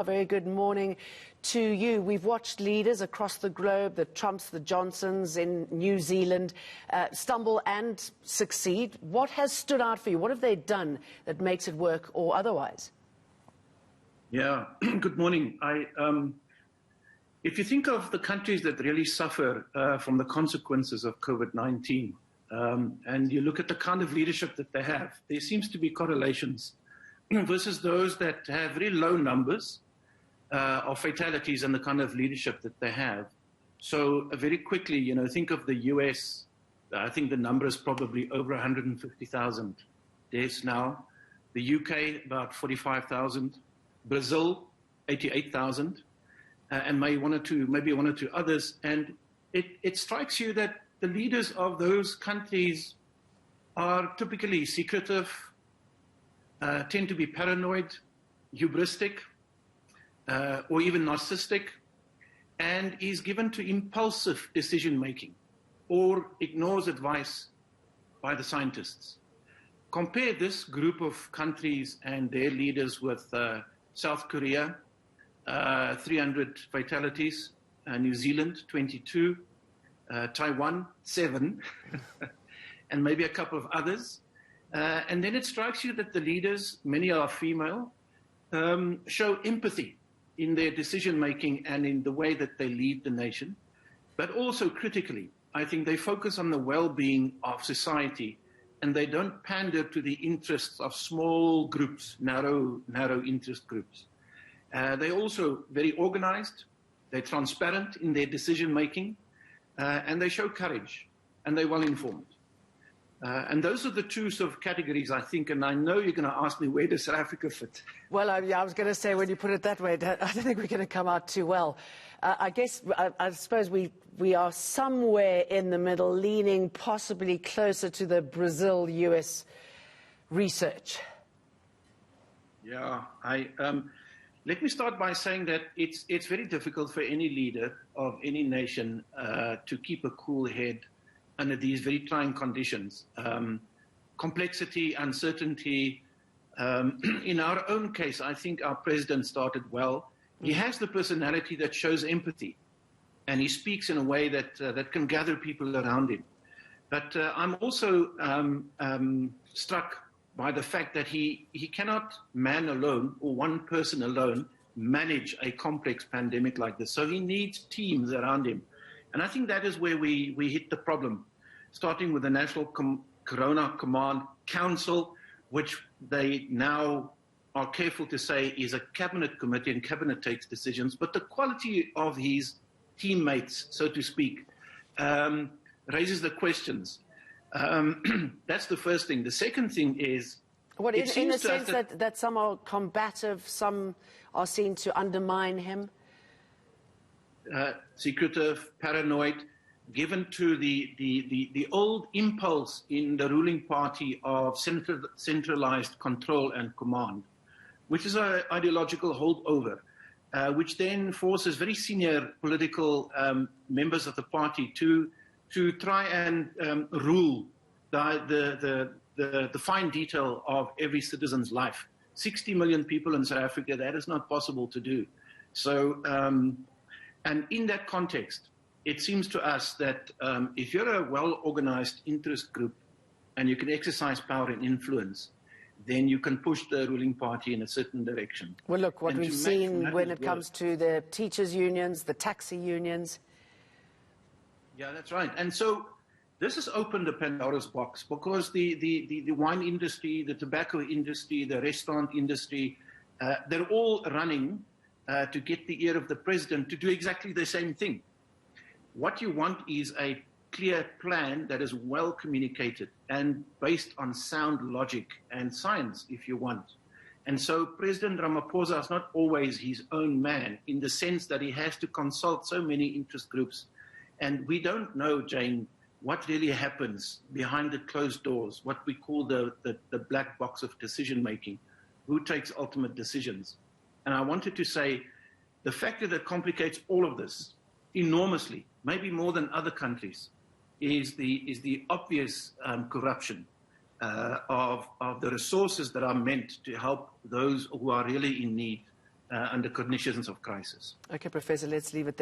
A very good morning to you. We've watched leaders across the globe, the Trumps, the Johnsons in New Zealand, stumble and succeed. What has stood out for you? What have they done that makes it work or otherwise? Yeah, good morning. If you think of the countries that really suffer from the consequences of COVID-19, and you look at the kind of leadership that they have, there seems to be correlations versus those that have really low numbers of fatalities and the kind of leadership that they have. So very quickly, think of the US. I think the number is probably over 150,000 deaths now. The UK, about 45,000. Brazil, 88,000. And maybe one or two others. And it strikes you that the leaders of those countries are typically secretive, tend to be paranoid, hubristic, or even narcissistic, and is given to impulsive decision-making or ignores advice by the scientists. Compare this group of countries and their leaders with South Korea, 300 fatalities, New Zealand, 22, Taiwan, 7, and maybe a couple of others. And then it strikes you that the leaders, many are female, show empathy in their decision-making and in the way that they lead the nation. But also critically, I think they focus on the well-being of society, and they don't pander to the interests of small groups, narrow interest groups. They're also very organized, they're transparent in their decision-making, and they show courage, and they're well-informed. And those are the two sort of categories, I think, and I know you're going to ask me, where does South Africa fit? Well, I was going to say, when you put it that way, I don't think we're going to come out too well. I suppose we are somewhere in the middle, leaning possibly closer to the Brazil-US research. Yeah, let me start by saying that it's very difficult for any leader of any nation to keep a cool head under these very trying conditions. Complexity, uncertainty. In our own case, I think our president started well. He has the personality that shows empathy, and he speaks in a way that can gather people around him. But I'm also struck by the fact that he cannot, man alone or one person alone, manage a complex pandemic like this. So he needs teams around him. And I think that is where we hit the problem, starting with the National Corona Command Council, which they now are careful to say is a cabinet committee, and cabinet takes decisions. But the quality of his teammates, so to speak, raises the questions. That's the first thing. The second thing is... What, in the sense that some are combative, some are seen to undermine him? Secretive, paranoid, given to the old impulse in the ruling party of centralized control and command, which is an ideological holdover, which then forces very senior political members of the party to try and rule the fine detail of every citizen's life. 60 million people in South Africa, that is not possible to do. So, and in that context, it seems to us that if you're a well-organized interest group and you can exercise power and influence, then you can push the ruling party in a certain direction. Well, look, what we've seen when it comes to the teachers' unions, the taxi unions. Yeah, that's right. And so this has opened a Pandora's box, because the wine industry, the tobacco industry, the restaurant industry, they're all running to get the ear of the president to do exactly the same thing. What you want is a clear plan that is well communicated and based on sound logic and science, if you want. And so President Ramaphosa is not always his own man, in the sense that he has to consult so many interest groups. And we don't know, Jane, what really happens behind the closed doors, what we call the black box of decision-making, who takes ultimate decisions. And I wanted to say the factor that complicates all of this enormously, maybe more than other countries, is the obvious corruption of the resources that are meant to help those who are really in need under conditions of crisis. Okay, Professor, let's leave it there.